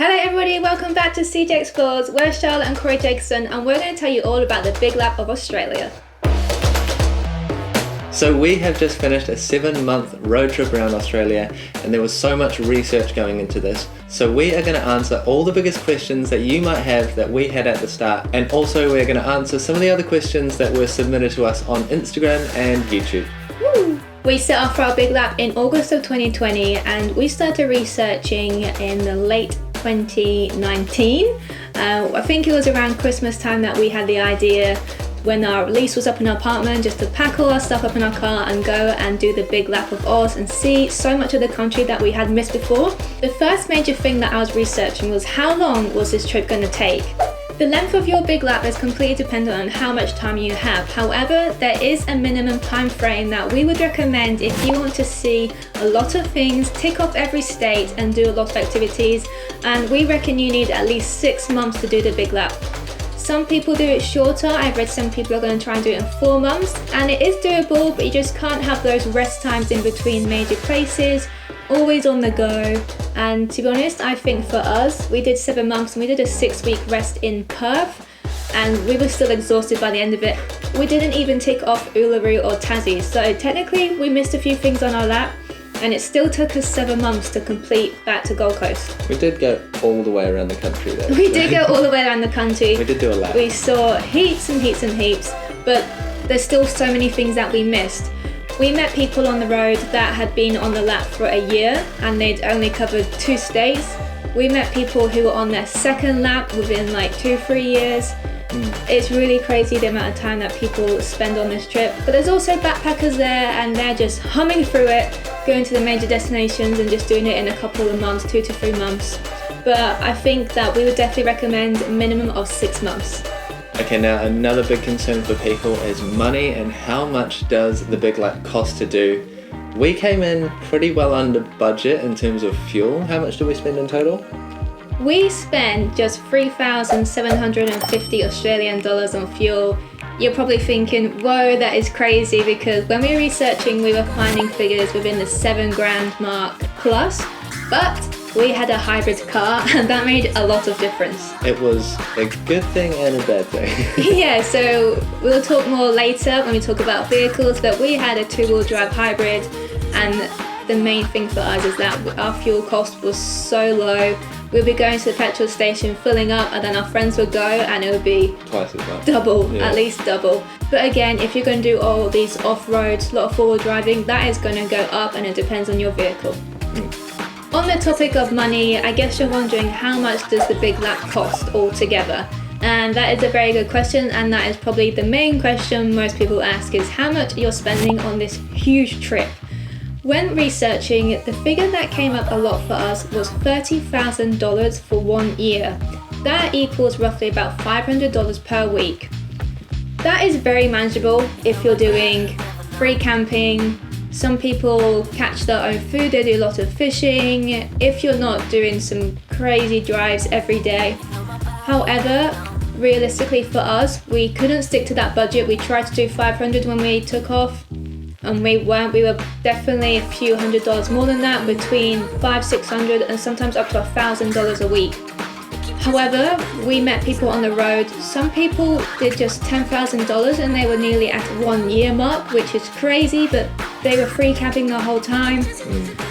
Hello everybody, welcome back to CJ Explores. We're Charlotte and Corey Jacobson and we're going to tell you all about the Big Lap of Australia. So we have just finished a 7-month road trip around Australia and there was so much research going into this. So we are going to answer all the biggest questions that you might have that we had at the start, and also we're going to answer some of the other questions that were submitted to us on Instagram and YouTube. Woo! We set off for our Big Lap in August of 2020 and we started researching in the late 2019. I think it was around Christmas time that we had the idea, when our lease was up in our apartment, just to pack all our stuff up in our car and go and do the Big Lap of Oz and see so much of the country that we had missed before. The first major thing that I was researching was how long was this trip going to take? The length of your Big Lap is completely dependent on how much time you have. However, there is a minimum time frame that we would recommend if you want to see a lot of things, tick off every state and do a lot of activities, and we reckon you need at least 6 months to do the Big Lap. Some people do it shorter. I've read some people are going to try and do it in 4 months, and it is doable, but you just can't have those rest times in between major places, always on the go. And to be honest, I think for us, we did 7 months and we did a 6-week rest in Perth and we were still exhausted by the end of it. We didn't even tick off Uluru or Tassie, so technically we missed a few things on our lap and it still took us 7 months to complete back to Gold Coast. We did go all the way around the country though. We did go all the way around the country. We did do a lap. We saw heaps and heaps and heaps, but there's still so many things that we missed. We met people on the road that had been on the lap for a year and they'd only covered 2 states. We met people who were on their second lap within like 2-3 years. It's really crazy the amount of time that people spend on this trip. But there's also backpackers there and they're just humming through it, going to the major destinations and just doing it in a couple of months, 2 to 3 months. But I think that we would definitely recommend a minimum of 6 months. Okay, now another big concern for people is money and how much does the Big Lap cost to do. We came in pretty well under budget in terms of fuel. How much did we spend in total? We spent just 3,750 Australian dollars on fuel. You're probably thinking, whoa, that is crazy, because when we were researching, we were finding figures within the $7,000 mark plus, but we had a hybrid car and that made a lot of difference. It was a good thing and a bad thing. Yeah, so we'll talk more later when we talk about vehicles, but we had a 2-wheel drive hybrid and the main thing for us is that our fuel cost was so low. We'd be going to the petrol station, filling up, and then our friends would go and it would be twice as much. Double, yeah. At least double. But again, if you're going to do all these off-roads, a lot of forward driving, that is going to go up and it depends on your vehicle. On the topic of money, I guess you're wondering how much does the Big Lap cost altogether? And that is a very good question, and that is probably the main question most people ask, is how much you're spending on this huge trip. When researching, the figure that came up a lot for us was $30,000 for 1 year. That equals roughly about $500 per week. That is very manageable if you're doing free camping. Some people catch their own food, they do a lot of fishing, if you're not doing some crazy drives every day. However, realistically for us, we couldn't stick to that budget. We tried to do 500 when we took off, and we weren't. We were definitely a few $100s more than that, between $500-600 and sometimes up to $1,000 a week. However, we met people on the road. Some people did just $10,000 and they were nearly at 1 year mark, which is crazy, but they were free camping the whole time.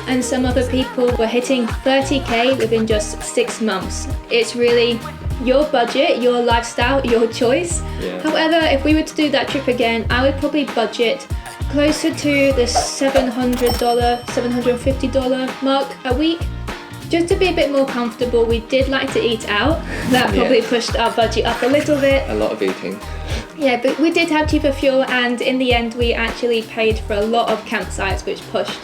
And some other people were hitting 30k within just 6 months. It's really your budget, your lifestyle, your choice. Yeah. However, if we were to do that trip again, I would probably budget closer to the $750 mark a week. Just to be a bit more comfortable. We did like to eat out. That probably pushed our budget up a little bit. A lot of eating. Yeah, but we did have cheaper fuel, and in the end we actually paid for a lot of campsites, which pushed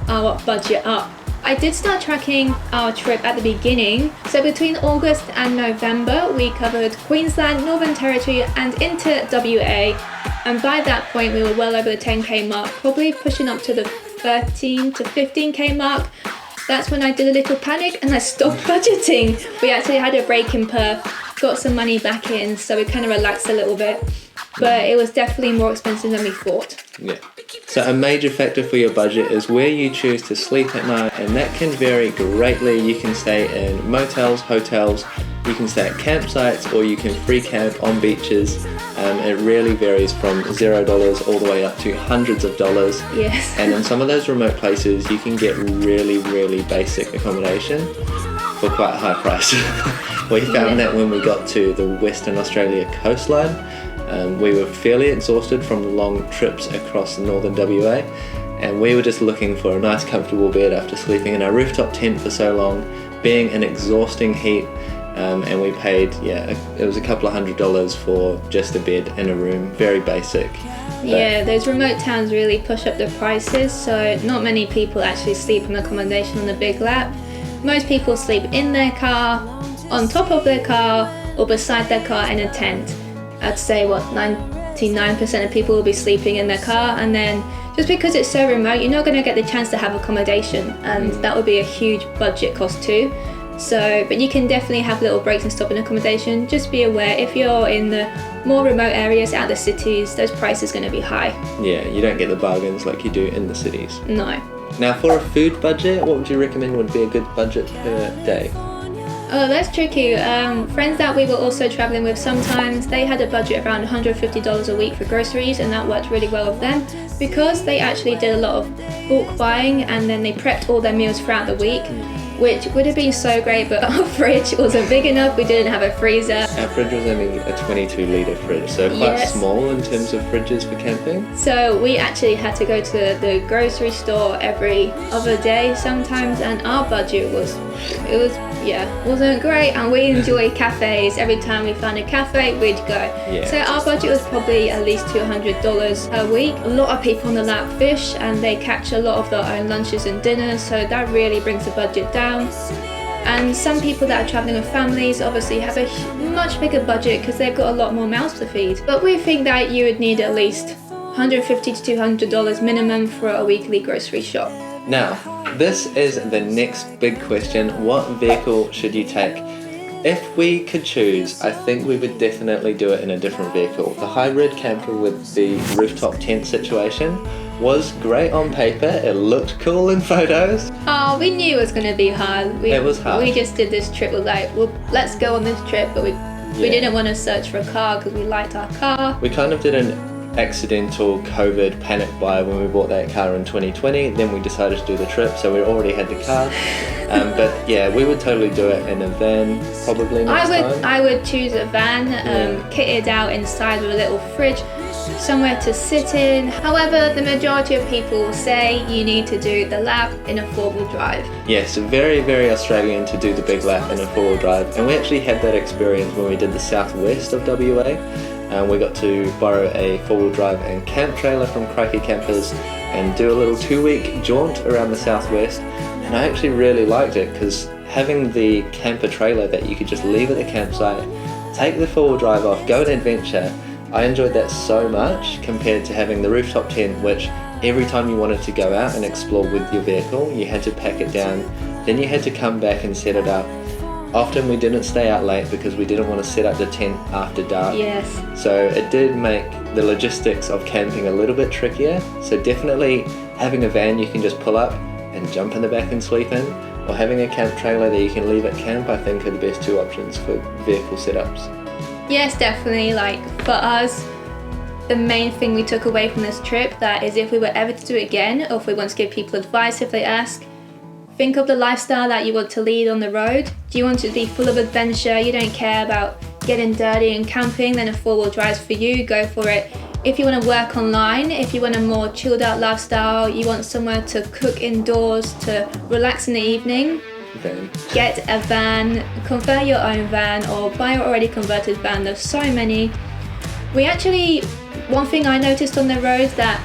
our budget up. I did start tracking our trip at the beginning. So between August and November, we covered Queensland, Northern Territory and into WA. And by that point, we were well over the 10k mark, probably pushing up to the 13 to 15k mark. That's when I did a little panic and I stopped budgeting. We actually had a break in Perth, got some money back in, so we kind of relaxed a little bit. But it was definitely more expensive than we thought. Yeah. So a major factor for your budget is where you choose to sleep at night, and that can vary greatly. You can stay in motels, hotels, you can stay at campsites, or you can free camp on beaches. It really varies from $0 all the way up to hundreds of dollars. Yes. And in some of those remote places, you can get really, really basic accommodation for quite a high price. We found that when we got to the Western Australia coastline, we were fairly exhausted from the long trips across northern WA, and we were just looking for a nice comfortable bed after sleeping in our rooftop tent for so long, being in exhausting heat, and we paid, it was a couple of $100 for just a bed in a room, very basic. Yeah, those remote towns really push up the prices, so not many people actually sleep in accommodation on the Big Lap. Most people sleep in their car, on top of their car, or beside their car in a tent. I'd say 99% of people will be sleeping in their car, and then just because it's so remote, you're not going to get the chance to have accommodation, and that would be a huge budget cost too. So, but you can definitely have little breaks and stop in accommodation. Just be aware, if you're in the more remote areas out of the cities, those prices are going to be high. Yeah, you don't get the bargains like you do in the cities. No. Now, for a food budget, what would you recommend would be a good budget per day? Oh, that's tricky. Friends that we were also traveling with sometimes, they had a budget around $150 a week for groceries, and that worked really well with them because they actually did a lot of bulk buying, and then they prepped all their meals throughout the week, which would have been so great, but our fridge wasn't big enough. We didn't have a freezer. Our fridge was only a 22-litre fridge, so quite small in terms of fridges for camping. So we actually had to go to the grocery store every other day sometimes, and our budget wasn't great, and we enjoy cafes. Every time we found a cafe, we'd go. So our budget was probably at least $200 per week. A lot of people on the Lap fish, and they catch a lot of their own lunches and dinners, so that really brings the budget down. And some people that are traveling with families obviously have a much bigger budget because they've got a lot more mouths to feed. But we think that you would need at least $150 to $200 minimum for a weekly grocery shop. Now, this is the next big question. What vehicle should you take? If we could choose, I think we would definitely do it in a different vehicle. The hybrid camper with the rooftop tent situation was great on paper. It looked cool in photos. Oh, we knew it was going to be hard. It was hard. We just did this trip. We're like, well, let's go on this trip, but we didn't want to search for a car because we liked our car. We kind of did an accidental COVID panic buy when we bought that car in 2020. Then we decided to do the trip, so we already had the car. But yeah, we would totally do it in a van, probably next time. I would choose a van, kitted out inside with a little fridge, somewhere to sit in. However, the majority of people say you need to do the lap in a four-wheel drive. Yes, very, very Australian to do the big lap in a four-wheel drive. And we actually had that experience when we did the southwest of WA. We got to borrow a four-wheel drive and camp trailer from Crikey Campers and do a little 2-week jaunt around the southwest. And I actually really liked it because having the camper trailer that you could just leave at the campsite, take the four-wheel drive off, go on adventure, I enjoyed that so much compared to having the rooftop tent, which every time you wanted to go out and explore with your vehicle, you had to pack it down, then you had to come back and set it up. Often we didn't stay out late because we didn't want to set up the tent after dark. Yes. So it did make the logistics of camping a little bit trickier. So definitely having a van you can just pull up and jump in the back and sleep in, or having a camp trailer that you can leave at camp, I think are the best two options for vehicle setups. Yes, definitely. Like for us, the main thing we took away from this trip, that is if we were ever to do it again, or if we want to give people advice if they ask, think of the lifestyle that you want to lead on the road. Do you want to be full of adventure? You don't care about getting dirty and camping, then a four-wheel drive's for you, go for it. If you want to work online, if you want a more chilled out lifestyle, you want somewhere to cook indoors, to relax in the evening, get a van, convert your own van or buy an already converted van. There's so many. One thing I noticed on the road that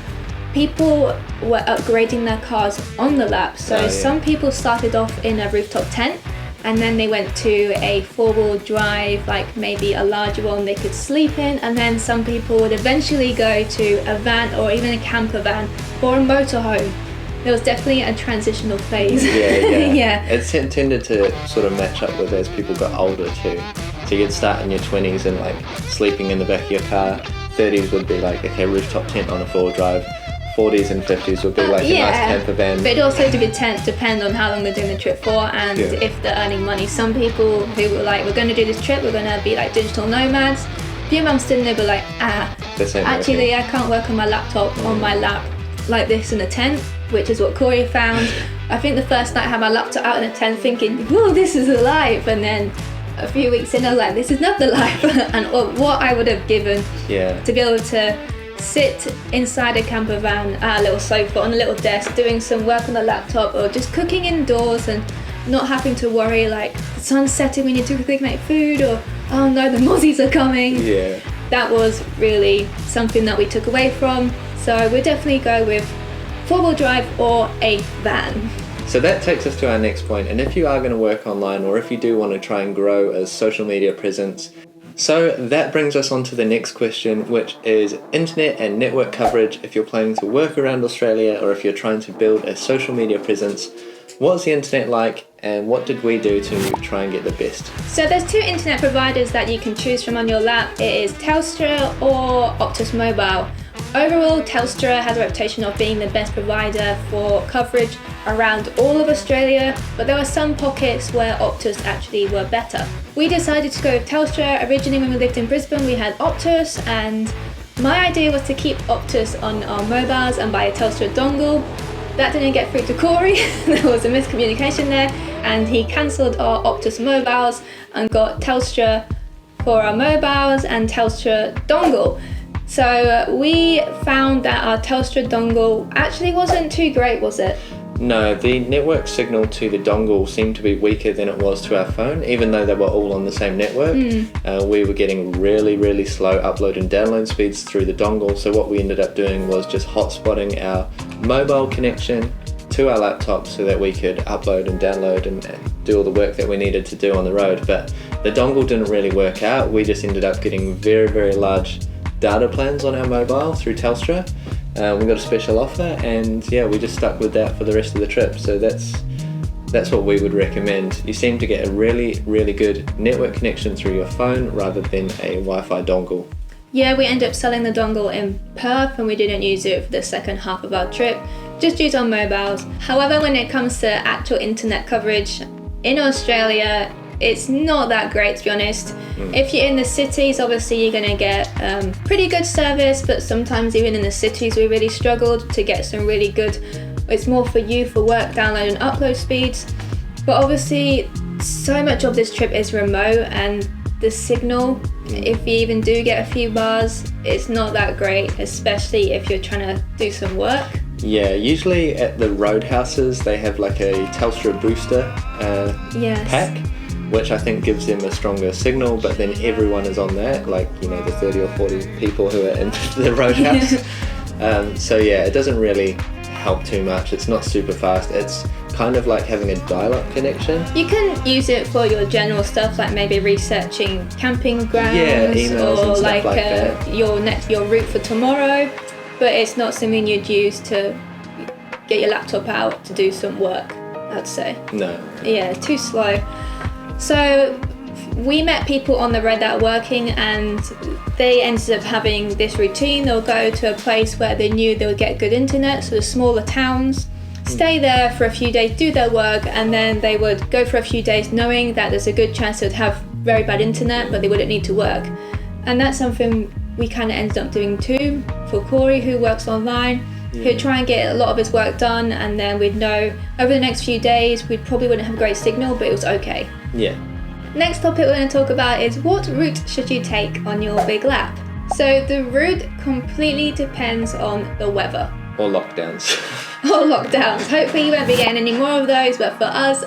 people were upgrading their cars on the lap. So some people started off in a rooftop tent and then they went to a four-wheel drive, like maybe a larger one they could sleep in, and then some people would eventually go to a van or even a camper van or a motorhome. There was definitely a transitional phase. Yeah. It tended to sort of match up with as people got older too. So you'd start in your 20s and like sleeping in the back of your car. 30s would be like, okay, rooftop tent on a four-wheel drive. 40s and 50s would be like a nice camper van. But it also depend on how long they're doing the trip for and if they're earning money. Some people who were like, we're going to do this trip, we're going to be like digital nomads. A few months in, they were like, actually, I can't work on my laptop on my lap like this in a tent, which is what Corey found. I think the first night I had my laptop out in a tent thinking, whoa, this is a life. And then a few weeks in, I was like, this is not the life. And what I would have given to be able to sit inside a camper van at a little sofa on a little desk doing some work on the laptop or just cooking indoors and not having to worry like the sun's setting, we need to quickly make food, or oh no, the mozzies are coming. That was really something that we took away from. So we'd definitely go with 4-wheel drive or a van. So that takes us to our next point, and if you are going to work online or if you do want to try and grow a social media presence, so that brings us on to the next question, which is internet and network coverage. If you're planning to work around Australia or if you're trying to build a social media presence, what's the internet like and what did we do to try and get the best? So there's 2 internet providers that you can choose from on your lap. It is Telstra or Optus Mobile. Overall, Telstra has a reputation of being the best provider for coverage around all of Australia, but there were some pockets where Optus actually were better. We decided to go with Telstra. Originally when we lived in Brisbane we had Optus, and my idea was to keep Optus on our mobiles and buy a Telstra dongle. That didn't get through to Corey. There was a miscommunication there and he cancelled our Optus mobiles and got Telstra for our mobiles and Telstra dongle. So we found that our Telstra dongle actually wasn't too great, was it? No, the network signal to the dongle seemed to be weaker than it was to our phone, even though they were all on the same network. We were getting really, really slow upload and download speeds through the dongle, so what we ended up doing was just hotspotting our mobile connection to our laptop so that we could upload and download and do all the work that we needed to do on the road. But the dongle didn't really work out. We just ended up getting very, very large data plans on our mobile through Telstra. We got a special offer and we just stuck with that for the rest of the trip. So that's what we would recommend. You seem to get a really, really good network connection through your phone rather than a Wi-Fi dongle. Yeah, we ended up selling the dongle in Perth and we didn't use it for the second half of our trip, just used on mobiles. However, when it comes to actual internet coverage in Australia, it's not that great, to be honest. If you're in the cities, obviously you're going to get pretty good service, but sometimes even in the cities we really struggled to get some really good, it's more for you for work, download and upload speeds. But obviously so much of this trip is remote and the signal, if you even do get a few bars, it's not that great, especially if you're trying to do some work. Yeah, usually at the roadhouses they have like a Telstra booster pack, which I think gives them a stronger signal, but then everyone is on that, like, you know, the 30 or 40 people who are in the roadhouse. So yeah, it doesn't really help too much. It's not super fast. It's kind of like having a dial-up connection. You can use it for your general stuff, like maybe researching camping grounds, emails or and stuff like that. your route for tomorrow, but it's not something you'd use to get your laptop out to do some work, I'd say. No. Yeah, too slow. So we met people on the road that were working and they ended up having this routine. They'll go to a place where they knew they would get good internet, so the smaller towns, stay there for a few days, do their work, and then they would go for a few days knowing that there's a good chance they would have very bad internet, but they wouldn't need to work. And that's something we kind of ended up doing too. For Corey, who works online, he'd try and get a lot of his work done, and then we'd know over the next few days we probably wouldn't have a great signal, but it was okay. Yeah. Next topic we're going to talk about is what route should you take on your big lap? So the route completely depends on the weather. Or lockdowns. Or lockdowns. Hopefully you won't be getting any more of those, but for us,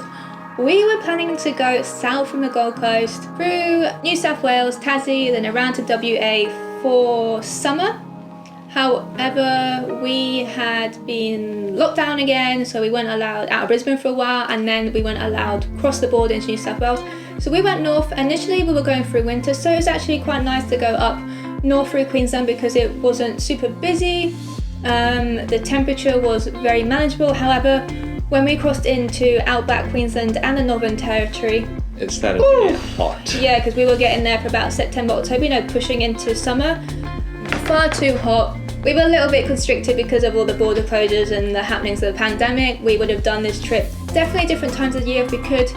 we were planning to go south from the Gold Coast through New South Wales, Tassie, then around to WA for summer. However, we had been locked down again, so we weren't allowed out of Brisbane for a while, and then we weren't allowed across the border into New South Wales. So we went north. Initially we were going through winter, so it was actually quite nice to go up north through Queensland because it wasn't super busy. The temperature was very manageable. However, when we crossed into outback Queensland and the Northern Territory, it started to get hot. Yeah, because we were getting there for about September, October, pushing into summer. Far too hot. We were a little bit constricted because of all the border closures and the happenings of the pandemic. We would have done this trip definitely different times of the year if we could.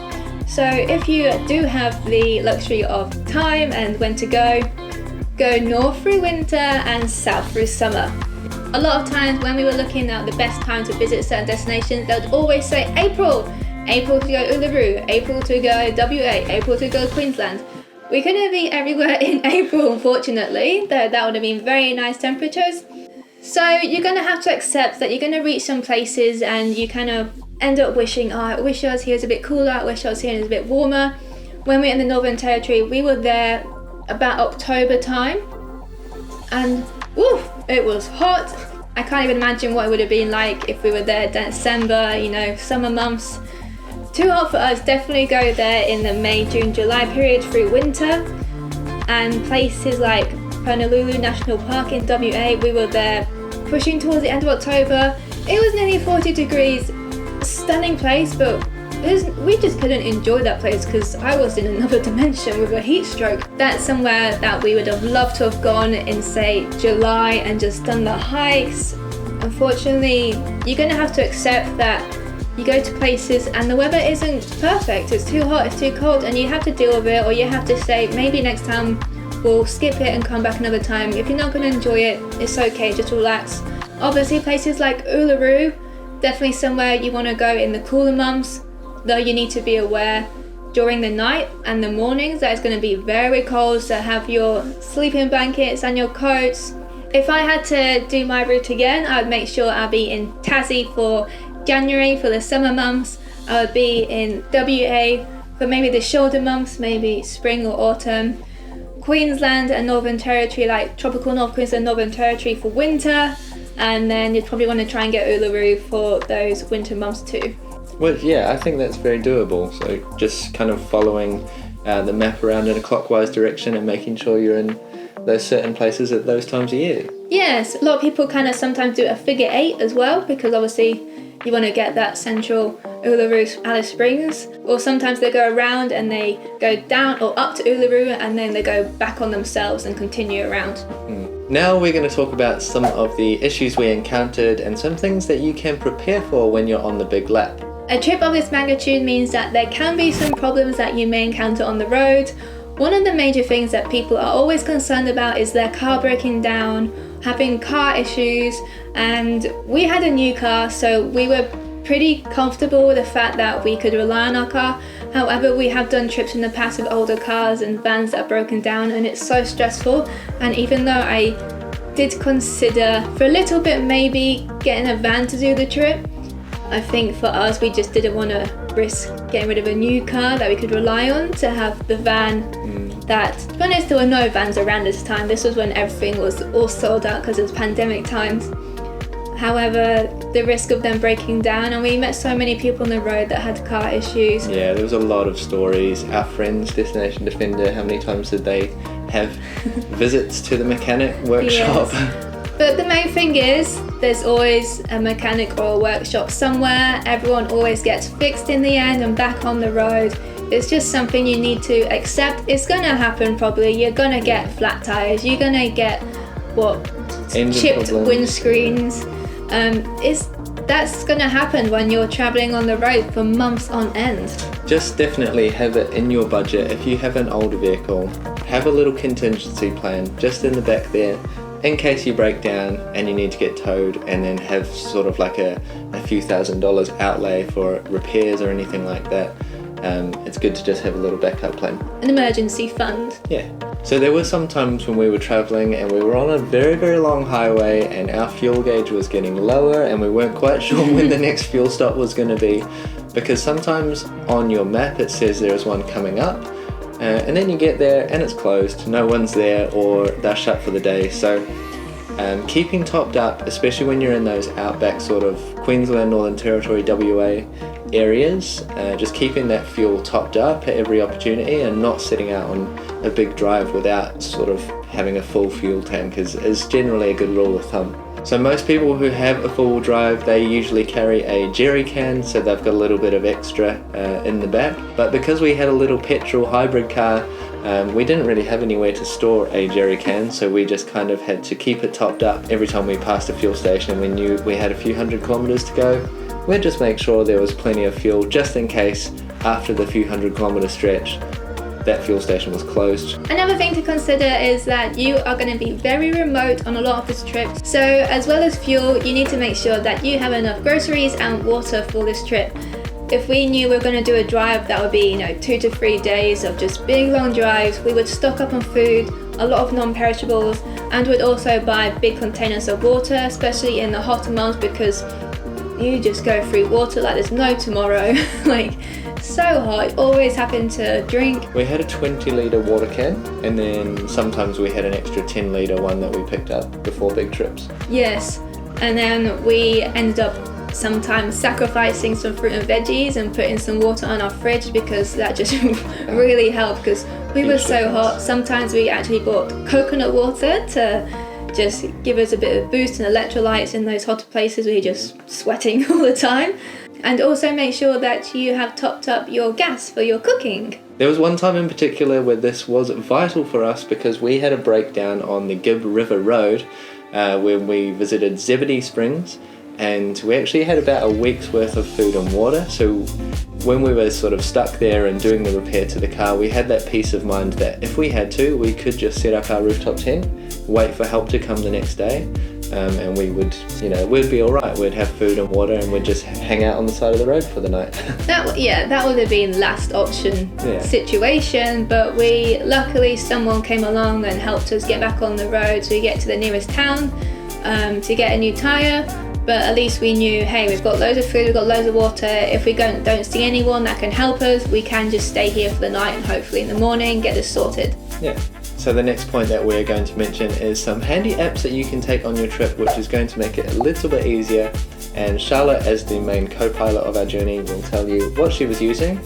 So if you do have the luxury of time and when to go north through winter and south through summer. A lot of times when we were looking at the best time to visit certain destinations, they would always say April to go Uluru, April to go WA, April to go Queensland. We couldn't be everywhere in April, unfortunately, though that would have been very nice temperatures. So you're going to have to accept that you're going to reach some places and you kind of end up wishing, I wish I was here, it's a bit cooler, I wish I was here, it's a bit warmer. When we were in the Northern Territory, we were there about October time, and it was hot. I can't even imagine what it would have been like if we were there December, summer months. Too hot for us. Definitely go there in the May, June, July period through winter. And places like Honolulu National Park in WA, we were there pushing towards the end of October. It was nearly 40 degrees. Stunning place, but we just couldn't enjoy that place because I was in another dimension with a heat stroke. That's somewhere that we would have loved to have gone in, say, July and just done the hikes. Unfortunately, you're going to have to accept that you go to places and the weather isn't perfect. It's too hot, it's too cold, and you have to deal with it, or you have to say, maybe next time we'll skip it and come back another time. If you're not going to enjoy it, it's okay, just relax. Obviously, places like Uluru, definitely somewhere you want to go in the cooler months, though you need to be aware during the night and the mornings that it's going to be very cold, so have your sleeping blankets and your coats. If I had to do my route again, I would make sure I'll be in Tassie for January for the summer months. I would be in WA for maybe the shoulder months, maybe spring or autumn. Queensland and Northern Territory, like tropical North Queensland, Northern Territory for winter. And then you'd probably want to try and get Uluru for those winter months too. Well, yeah, I think that's very doable. So just kind of following the map around in a clockwise direction and making sure you're in those certain places at those times of year. Yes, a lot of people kind of sometimes do a figure 8 as well, because obviously you want to get that central Uluru, Alice Springs, or sometimes they go around and they go down or up to Uluru and then they go back on themselves and continue around. Now we're going to talk about some of the issues we encountered and some things that you can prepare for when you're on the big lap. A trip of this magnitude means that there can be some problems that you may encounter on the road. One of the major things that people are always concerned about is their car breaking down, having car issues, and we had a new car, so we were pretty comfortable with the fact that we could rely on our car. However, we have done trips in the past with older cars and vans that are broken down, and it's so stressful. And even though I did consider for a little bit maybe getting a van to do the trip, I think for us we just didn't want to risk getting rid of a new car that we could rely on to have the van. That, to be honest, there were no vans around this time. This was when everything was all sold out because it was pandemic times. However, the risk of them breaking down, and we met so many people on the road that had car issues. Yeah, there was a lot of stories. Our friends, Destination Defender, how many times did they have visits to the mechanic workshop? Yes. But the main thing is, there's always a mechanic or a workshop somewhere. Everyone always gets fixed in the end and back on the road. It's just something you need to accept. It's going to happen probably. You're going to get flat tires. You're going to get, chipped windscreens. That's going to happen when you're traveling on the road for months on end. Just definitely have it in your budget. If you have an older vehicle, have a little contingency plan just in the back there, in case you break down and you need to get towed, and then have sort of like a few $1,000s outlay for repairs or anything like that. It's good to just have a little backup plan. An emergency fund. Yeah. So there were some times when we were traveling and we were on a very, very long highway and our fuel gauge was getting lower and we weren't quite sure when the next fuel stop was going to be, because sometimes on your map it says there is one coming up, and then you get there and it's closed, no one's there, or they're shut for the day. So keeping topped up, especially when you're in those outback sort of Queensland, Northern Territory, WA areas, just keeping that fuel topped up at every opportunity and not setting out on a big drive without sort of having a full fuel tank is generally a good rule of thumb. So most people who have a four-wheel drive, they usually carry a jerry can, so they've got a little bit of extra in the back. But because we had a little petrol hybrid car, we didn't really have anywhere to store a jerry can, so we just kind of had to keep it topped up every time we passed a fuel station. We knew we had a few hundred kilometers to go. We'd just make sure there was plenty of fuel just in case after the few hundred kilometer stretch that fuel station was closed. Another thing to consider is that you are going to be very remote on a lot of this trip. So as well as fuel, you need to make sure that you have enough groceries and water for this trip. If we knew we were going to do a drive that would be 2 to 3 days of just big long drives, we would stock up on food, a lot of non-perishables, and would also buy big containers of water, especially in the hotter months, because you just go through water like there's no tomorrow. Like, so hot, always having to drink. We had a 20-litre water can, and then sometimes we had an extra 10-litre one that we picked up before big trips. Yes, and then we ended up sometimes sacrificing some fruit and veggies and putting some water on our fridge, because that just really helped, because we were so hot. Sometimes we actually bought coconut water to just give us a bit of boost and electrolytes in those hotter places where you're just sweating all the time. And also make sure that you have topped up your gas for your cooking. There was one time in particular where this was vital for us, because we had a breakdown on the Gibb River Road when we visited Zebedee Springs, and we actually had about a week's worth of food and water. So when we were sort of stuck there and doing the repair to the car, we had that peace of mind that if we had to, we could just set up our rooftop tent, wait for help to come the next day, and we would, we'd be all right. We'd have food and water, and we'd just hang out on the side of the road for the night. That would have been last option situation, but luckily someone came along and helped us get back on the road, so we get to the nearest town to get a new tyre. But at least we knew, hey, we've got loads of food, we've got loads of water. If we don't see anyone that can help us, we can just stay here for the night and hopefully in the morning get this sorted. Yeah. So the next point that we're going to mention is some handy apps that you can take on your trip, which is going to make it a little bit easier. And Charlotte, as the main co-pilot of our journey, will tell you what she was using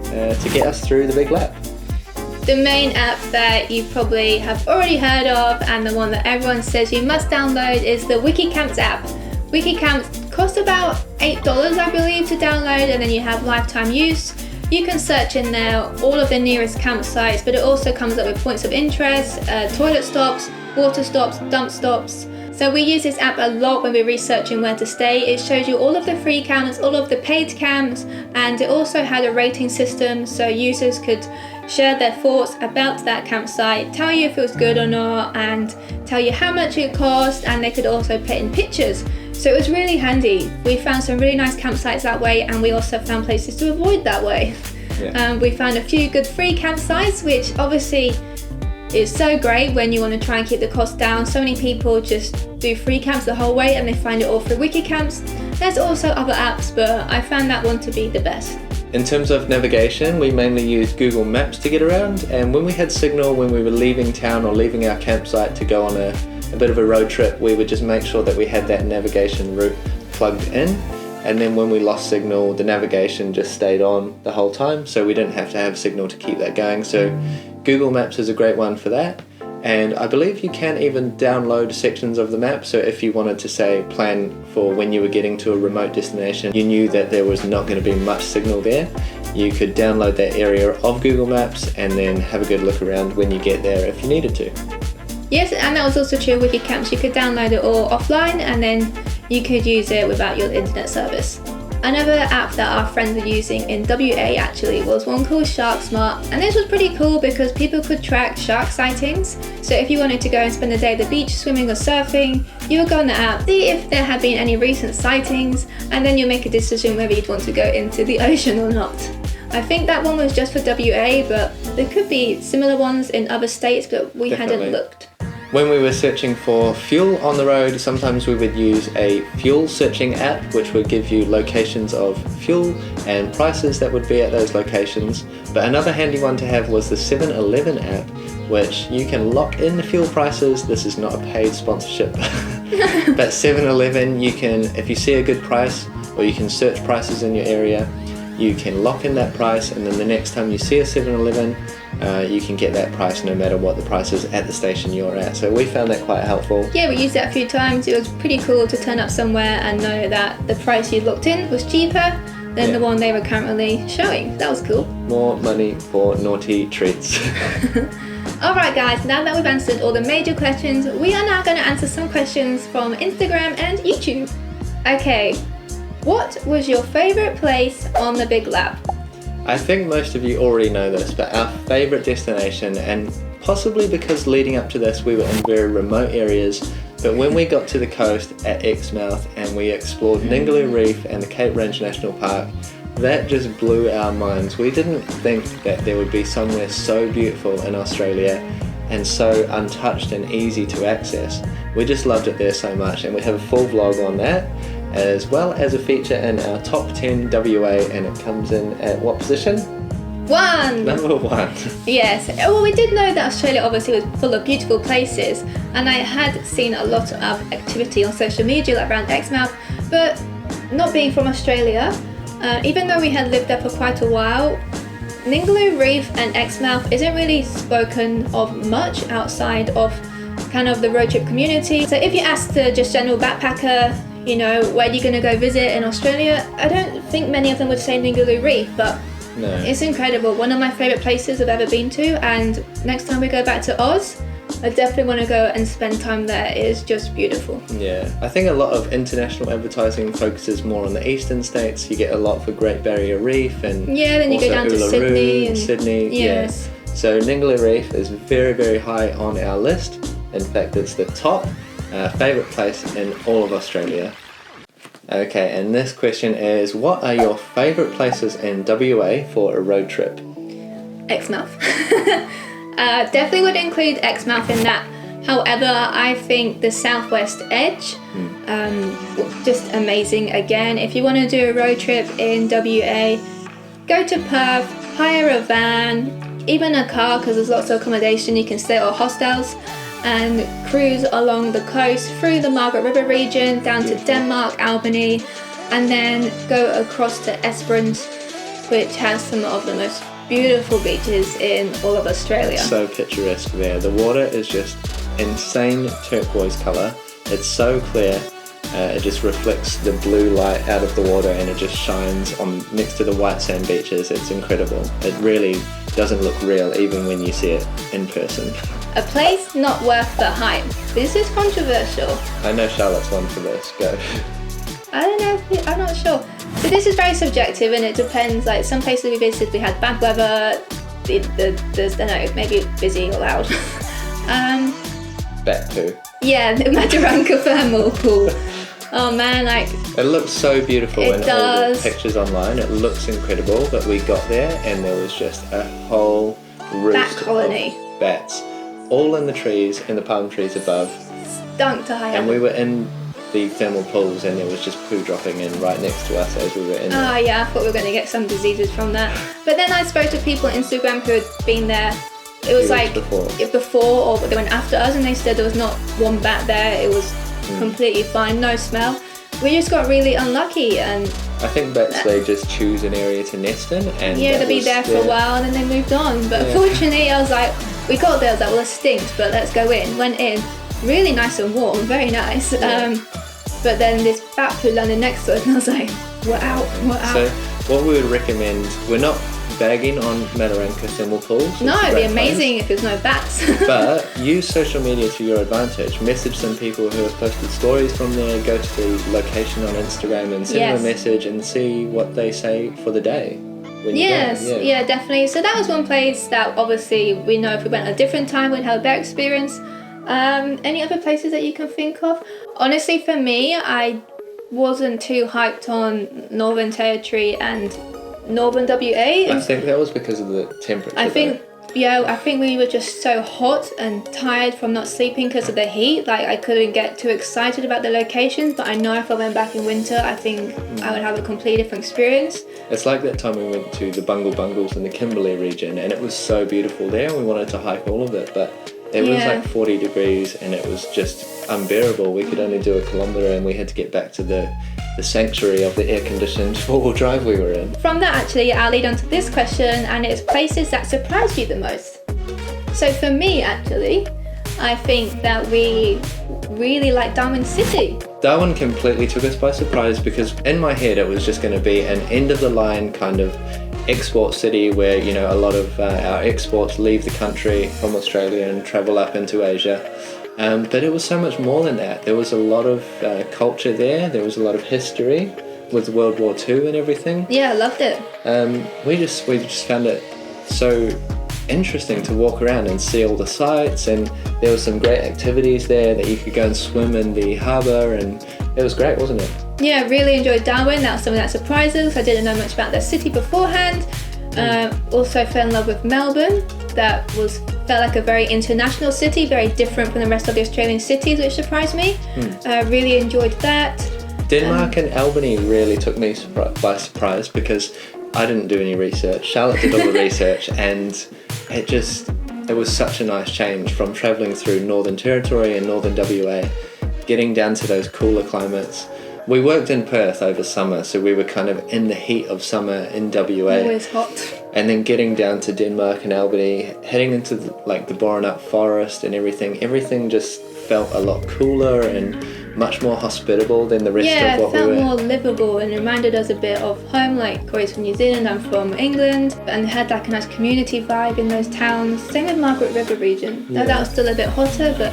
to get us through the big lap. The main app that you probably have already heard of, and the one that everyone says you must download, is the WikiCamps app. WikiCamps costs about $8, I believe, to download, and then you have lifetime use. You can search in there all of the nearest campsites, but it also comes up with points of interest, toilet stops, water stops, dump stops. So we use this app a lot when we're researching where to stay. It shows you all of the free camps, all of the paid camps, and it also had a rating system, so users could share their thoughts about that campsite, tell you if it was good or not, and tell you how much it cost, and they could also put in pictures. So it was really handy. We found some really nice campsites that way, and we also found places to avoid that way. Yeah. We found a few good free campsites, which obviously is so great when you want to try and keep the cost down. So many people just do free camps the whole way and they find it all through WikiCamps. There's also other apps, but I found that one to be the best. In terms of navigation, we mainly used Google Maps to get around, and when we had signal, when we were leaving town or leaving our campsite to go on a bit of a road trip, we would just make sure that we had that navigation route plugged in, and then when we lost signal, the navigation just stayed on the whole time, so we didn't have to have signal to keep that going. So Google Maps is a great one for that. And I believe you can even download sections of the map, so if you wanted to, say, plan for when you were getting to a remote destination, you knew that there was not going to be much signal there, you could download that area of Google Maps and then have a good look around when you get there if you needed to. Yes, and that was also true with WikiCamps. You could download it all offline and then you could use it without your internet service. Another app that our friends were using in WA actually was one called Shark Smart, and this was pretty cool because people could track shark sightings. So if you wanted to go and spend a day at the beach swimming or surfing, you would go on the app, see if there had been any recent sightings, and then you make a decision whether you'd want to go into the ocean or not. I think that one was just for WA, but there could be similar ones in other states, but we hadn't looked. When we were searching for fuel on the road, sometimes we would use a fuel searching app, which would give you locations of fuel and prices that would be at those locations. But another handy one to have was the 7-Eleven app, which you can lock in the fuel prices. This is not a paid sponsorship. But 7-Eleven, you can, if you see a good price, or you can search prices in your area, you can lock in that price, and then the next time you see a 7-Eleven, you can get that price no matter what the price is at the station you're at. So we found that quite helpful. Yeah, we used it a few times. It was pretty cool to turn up somewhere and know that the price you looked in was cheaper than the one they were currently showing. That was cool. More money for naughty treats. Alright guys, now that we've answered all the major questions, we are now going to answer some questions from Instagram and YouTube. Okay, what was your favourite place on the Big Lab? I think most of you already know this, but our favourite destination, and possibly because leading up to this we were in very remote areas, but when we got to the coast at Exmouth and we explored Ningaloo Reef and the Cape Range National Park, that just blew our minds. We didn't think that there would be somewhere so beautiful in Australia and so untouched and easy to access. We just loved it there so much, and we have a full vlog on that, as well as a feature in our top 10 WA, and it comes in at what position? 1! Number 1. Yes, well we did know that Australia obviously was full of beautiful places, and I had seen a lot of activity on social media like around Exmouth, but not being from Australia, even though we had lived there for quite a while, Ningaloo Reef and Exmouth isn't really spoken of much outside of kind of the road trip community. So if you ask the just general backpacker, you know, where are you going to go visit in Australia, I don't think many of them would say Ningaloo Reef, but No. It's incredible. One of my favourite places I've ever been to, and next time we go back to Oz, I definitely want to go and spend time there. It is just beautiful. Yeah, I think a lot of international advertising focuses more on the eastern states. You get a lot for Great Barrier Reef, and yeah, then you go down to Uluru, Sydney. Yes. Yeah. So Ningaloo Reef is very, very high on our list. In fact, it's the top favourite place in all of Australia. Okay, and this question is, what are your favourite places in WA for a road trip? Exmouth. Definitely would include Exmouth in that. However, I think the southwest edge, just amazing. Again, if you want to do a road trip in WA, go to Perth, hire a van, even a car, because there's lots of accommodation. You can stay at hostels and cruise along the coast through the Margaret River region down to Denmark, Albany, and then go across to Esperance, which has some of the most beautiful beaches in all of Australia. So picturesque there. The water is just insane turquoise colour. It's so clear. It just reflects the blue light out of the water, and it just shines on next to the white sand beaches. It's incredible. It really doesn't look real even when you see it in person. A place not worth the hype. This is controversial. I know Charlotte's one for this. Go. I don't know, I'm not sure. So this is very subjective, and it depends. Like some places we visited, we had bad weather, there's, I don't know, maybe busy or loud. That too. Yeah, the Mataranka thermal pool. Oh man, like... It looks so beautiful it in does. all the pictures online. It looks incredible, but we got there and there was just a whole roost Bat colony. of bats, all in the trees, in the palm trees above. Stunk to high And heaven. we were in the thermal pools, and there was just poo dropping in right next to us as we were in there. Oh yeah, I thought we were going to get some diseases from that. But then I spoke to people on Instagram who had been there. It was like before, or they went after us, and they said there was not one bat there. It was completely fine, no smell. We just got really unlucky, and I think bats, they just choose an area to nest in, and yeah, they'll be there for a while and then they moved on. But fortunately, I was like, we got there. I was like, well, it stinks, but let's go in. Went in, really nice and warm, very nice. But then this bat poo landed next to us, and I was like, we're out. So what we would recommend, we're not bagging on Mataranka thermal pools. No, it'd be amazing if there's no bats. But use social media to your advantage. Message some people who have posted stories from there, go to the location on Instagram and send them a message and see what they say for the day. Yeah, definitely. So that was one place that obviously we know if we went at a different time we'd have a better experience. Any other places that you can think of? Honestly, for me, I wasn't too hyped on Northern Territory and Northern WA. I think that was because of the temperature. I think we were just so hot and tired from not sleeping because of the heat. Like I couldn't get too excited about the locations, but I know if I went back in winter, I think I would have a completely different experience. It's like that time we went to the Bungles in the Kimberley region, and it was so beautiful there, and we wanted to hike all of it, but it was like 40 degrees and it was just unbearable. We could only do a kilometre, and we had to get back to the the sanctuary of the air-conditioned four-wheel drive we were in. From that, actually, I'll lead on to this question, and it's places that surprised you the most. So for me, actually, I think that we really like Darwin City. Darwin completely took us by surprise because in my head it was just going to be an end-of-the-line kind of export city where, you know, a lot of our exports leave the country from Australia and travel up into Asia. But it was so much more than that. There was a lot of culture there. There was a lot of history with World War II and everything. Yeah, I loved it. We just found it so interesting to walk around and see all the sights, and there were some great activities there that you could go and swim in the harbour, and it was great, wasn't it? Yeah, really enjoyed Darwin. That was something that surprised us. I didn't know much about the city beforehand. Also fell in love with Melbourne. That felt like a very international city, very different from the rest of the Australian cities, which surprised me. Really enjoyed that. Denmark and Albany really took me by surprise because I didn't do any research. Charlotte did all the research, and it was such a nice change from travelling through Northern Territory and Northern WA, getting down to those cooler climates. We worked in Perth over summer, so we were kind of in the heat of summer in WA. Always hot. And then getting down to Denmark and Albany, heading into the Borenup forest and everything just felt a lot cooler and much more hospitable than the rest of what we were. Yeah, it felt more livable and reminded us a bit of home. Like, Corey's from New Zealand, I'm from England, and had like a nice community vibe in those towns. Same with Margaret River region. Though that was still a bit hotter, but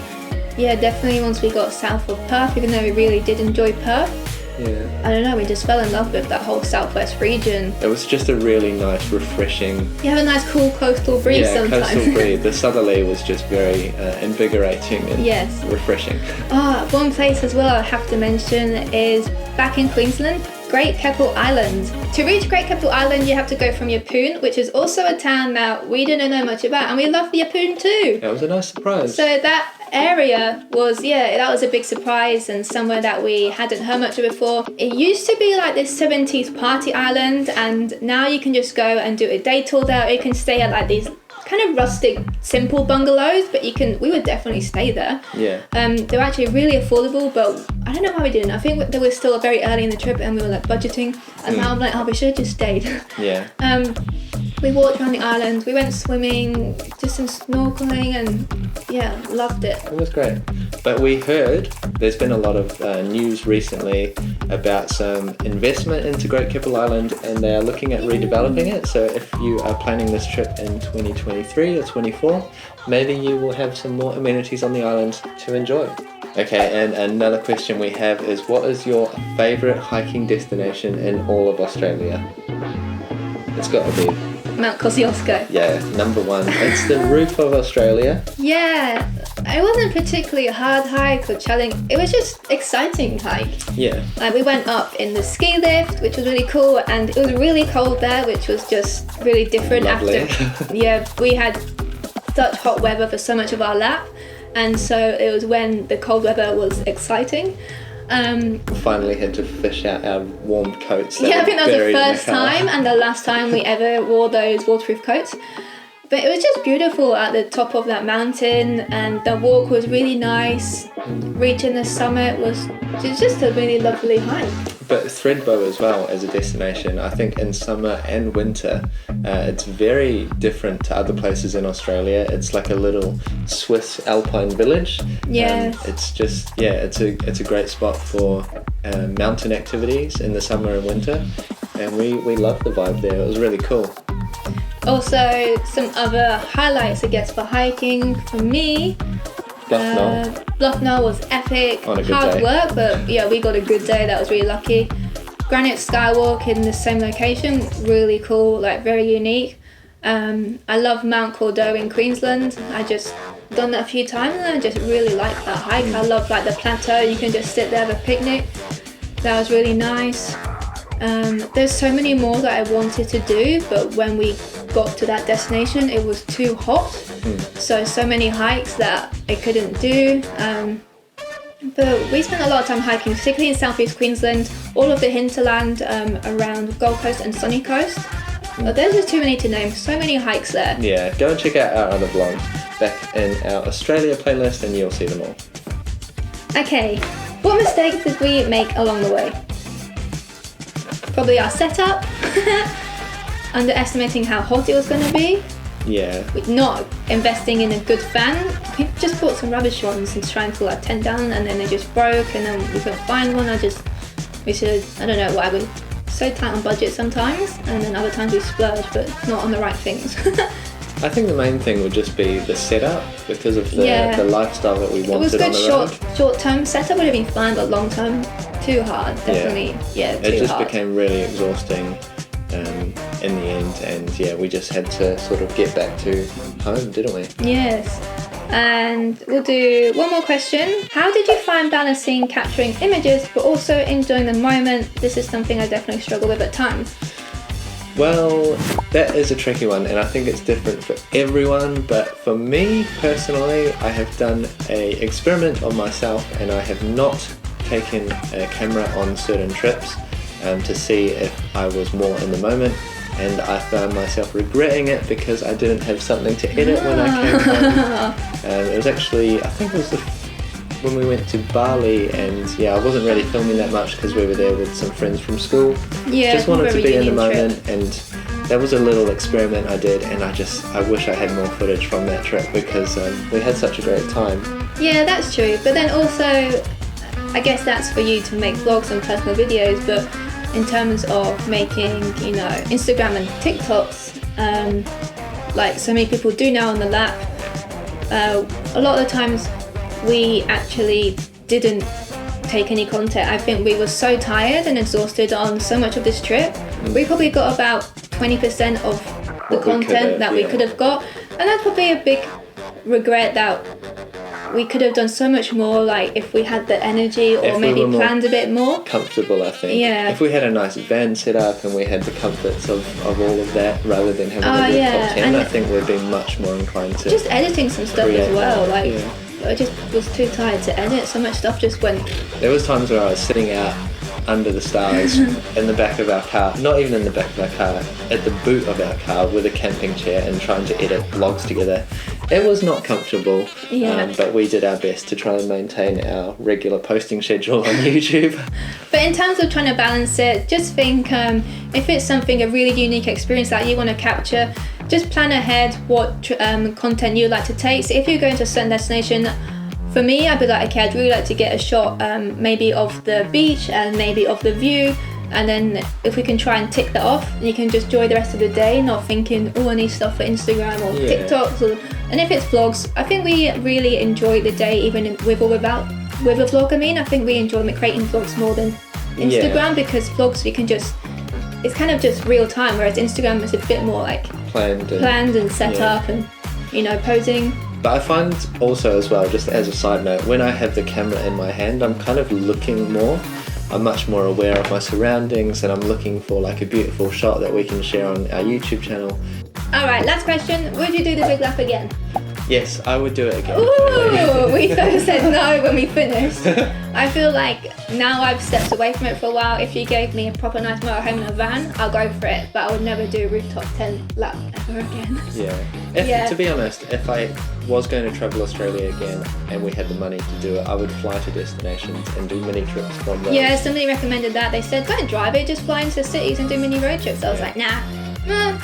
yeah, definitely once we got south of Perth, even though we really did enjoy Perth, I don't know, we just fell in love with that whole southwest region. It was just a really nice, refreshing... You have a nice cool coastal breeze sometimes. Yeah, coastal breeze. The southerly was just very invigorating and refreshing. One place as well I have to mention is back in Queensland, Great Keppel Island. To reach Great Keppel Island, you have to go from Yeppoon, which is also a town that we didn't know much about, and we love Yeppoon too. That was a nice surprise. So that area was, that was a big surprise and somewhere that we hadn't heard much of before. It used to be like this 70s party island, and now you can just go and do a day tour there, or you can stay at like these kind of rustic, simple bungalows, but we would definitely stay there. Yeah. They were actually really affordable, but I don't know why we didn't. I think they were still very early in the trip and we were like budgeting, and now I'm like, we should have just stayed. Yeah. We walked around the island, we went swimming, did some snorkeling, and loved it. It was great. But we heard there's been a lot of news recently about some investment into Great Keppel Island, and they are looking at redeveloping it. So if you are planning this trip in 2023 or 24, maybe you will have some more amenities on the island to enjoy. Okay, and another question we have is, what is your favourite hiking destination in all of Australia? It's got to be Mount Kosciuszko. Yeah, number one. It's the roof of Australia. Yeah, it wasn't particularly a hard hike or challenging. It was just exciting hike. Yeah. Like, we went up in the ski lift, which was really cool, and it was really cold there, which was just really different. Lovely. After we had such hot weather for so much of our lap, and so it was when the cold weather was exciting. Finally had to fish out our warm coats. I think that was the first time and the last time we ever wore those waterproof coats. But it was just beautiful at the top of that mountain, and the walk was really nice. Reaching the summit was just a really lovely hike. But Thredbo as well as a destination, I think in summer and winter, it's very different to other places in Australia. It's like a little Swiss alpine village. Yeah. It's just, it's a great spot for mountain activities in the summer and winter. And we loved the vibe there. It was really cool. Also, some other highlights, I guess, for hiking for me. Bluff Knoll was epic. On a good hard day. work, but we got a good day. That was really lucky. Granite Skywalk in the same location, really cool, like very unique. I love Mount Cordeaux in Queensland. I just done that a few times and I just really like that hike. I love like the plateau. You can just sit there, have a picnic. That was really nice. There's so many more that I wanted to do, but when we got to that destination, it was too hot. So many hikes that I couldn't do. But we spent a lot of time hiking, particularly in southeast Queensland, all of the hinterland around Gold Coast and Sunny Coast. But there's just too many to name. So many hikes there. Yeah, go and check out our other vlog back in our Australia playlist and you'll see them all. Okay, what mistakes did we make along the way? probably our setup, underestimating how hot it was going to be, Yeah. not investing in a good fan. We just bought some rubbish ones and trying to like tent down, and then they just broke, and then we couldn't find one. We should, I don't know why we're so tight on budget sometimes, and then other times we splurge, but not on the right things. I think the main thing would just be the setup because of the lifestyle that we wanted it was good. on the road. Short-term setup would have been fine, but long-term, too hard. Definitely, It just hard. became really exhausting in the end, and we just had to sort of get back to home, didn't we? Yes. And we'll do one more question. How did you find balancing capturing images but also enjoying the moment? This is something I definitely struggle with at times. Well, that is a tricky one, and I think it's different for everyone, but for me personally, I have done an experiment on myself, and I have not taken a camera on certain trips to see if I was more in the moment, and I found myself regretting it because I didn't have something to edit when I came home. It was actually, I think it was when we went to Bali, and I wasn't really filming that much because we were there with some friends from school. Just wanted to be in the moment, and that was a little experiment I did, and I wish I had more footage from that trip because we had such a great time. Yeah, that's true, but then also I guess that's for you to make vlogs and personal videos, but in terms of making, Instagram and TikToks, like so many people do now on the lap, a lot of the times we actually didn't take any content. I think we were so tired and exhausted on so much of this trip. We probably got about 20% of the content that we could have got, and that's probably a big regret that we could have done so much more, like if we had the energy or maybe planned a bit more. Comfortable, I think. Yeah. If we had a nice van set up and we had the comforts of all of that rather than having a rooftop tent, I think we'd be much more inclined to just editing some stuff as well. that. I just was too tired to edit. So much stuff just went. There was times where I was sitting out under the stars in the back of our car, not even in the back of our car, at the boot of our car with a camping chair and trying to edit vlogs together. It was not comfortable, but we did our best to try and maintain our regular posting schedule on YouTube. But in terms of trying to balance it, just think if it's a really unique experience that you want to capture, just plan ahead what content you'd like to take. So if you're going to a certain destination, for me, I'd be like, okay, I'd really like to get a shot maybe of the beach and maybe of the view. And then if we can try and tick that off, you can just enjoy the rest of the day, not thinking, I need stuff for Instagram or TikToks. And if it's vlogs, I think we really enjoy the day, even with or without with a vlog. I think we enjoy creating vlogs more than Instagram because vlogs we can just, it's kind of just real time, whereas Instagram is a bit more like planned and set up and posing. But I find also as well, just as a side note, when I have the camera in my hand, I'm kind of looking more. I'm much more aware of my surroundings, and I'm looking for like a beautiful shot that we can share on our YouTube channel. Alright, last question. Would you do the big lap again? Yes, I would do it again. Ooh, we both said no when we finished. I feel like now I've stepped away from it for a while. If you gave me a proper nice motorhome in a van, I'll go for it. But I would never do a rooftop tent lap ever again. To be honest, if I was going to travel Australia again and we had the money to do it, I would fly to destinations and do mini trips from those. Yeah, somebody recommended that. They said, don't drive it, just fly into cities and do mini road trips. I was like, nah.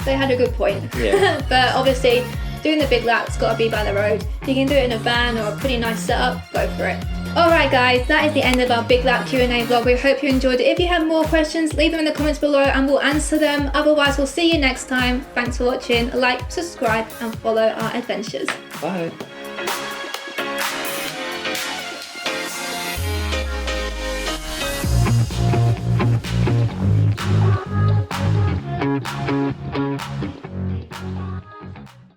They had a good point. Yeah. But obviously, doing the big lap's got to be by the road. If you can do it in a van or a pretty nice setup, go for it. Alright guys, that is the end of our Big Lap Q&A vlog. We hope you enjoyed it. If you have more questions, leave them in the comments below and we'll answer them. Otherwise, we'll see you next time. Thanks for watching. Like, subscribe and follow our adventures. Bye.